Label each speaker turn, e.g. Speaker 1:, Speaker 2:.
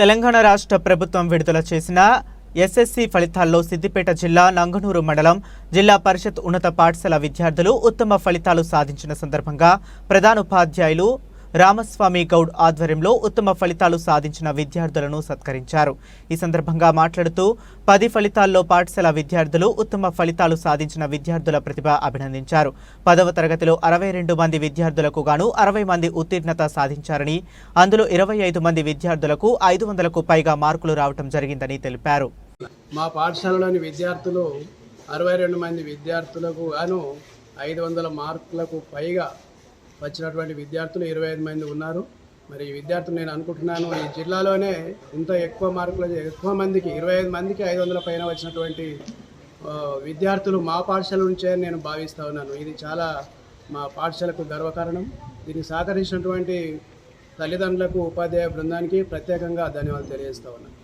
Speaker 1: తెలంగాణ రాష్ట్ర ప్రభుత్వం విడుదల చేసిన ఎస్ఎస్సి ఫలితాల్లో సిద్దిపేట జిల్లా నంగనూరు మండలం జిల్లా పరిషత్ ఉన్నత పాఠశాల విద్యార్థులు ఉత్తమ ఫలితాలు సాధించిన సందర్భంగా ప్రధానోపాధ్యాయులు రామస్వామి గౌడ్ ఆధ్వర్యంలో ఉత్తమ ఫలితాలు సాధించిన విద్యార్థులను సత్కరించారు. ఈ సందర్భంగా మాట్లాడుతూ 10 ఫలితాల్లో పాఠశాల విద్యార్థులు ఉత్తమ ఫలితాలు సాధించిన విద్యార్థుల ప్రతిభ అభినందించారు. 10వ తరగతిలో 62 మంది విద్యార్థులకు గాను 60 మంది ఉత్తీర్ణత సాధించారని, అందులో 25 మంది విద్యార్థులకు 500కు పైగా మార్కులు రావడం జరిగిందని తెలిపారు.
Speaker 2: మా పాఠశాలలోని విద్యార్థులు 62 మంది విద్యార్థులకు గాను 500 మార్కులకు పైగా వచ్చినటువంటి విద్యార్థులు 25 మంది ఉన్నారు. మరి ఈ విద్యార్థులు నేను అనుకుంటున్నాను ఈ జిల్లాలోనే ఇంత ఎక్కువ మందికి 25 మందికి 500 పైన వచ్చినటువంటి విద్యార్థులు మా పాఠశాల నుంచే నేను భావిస్తూ ఉన్నాను. ఇది చాలా మా పాఠశాలకు గర్వకారణం. దీనికి సహకరించినటువంటి తల్లిదండ్రులకు, ఉపాధ్యాయ బృందానికి ప్రత్యేకంగా ధన్యవాదాలు తెలియజేస్తూ ఉన్నాను.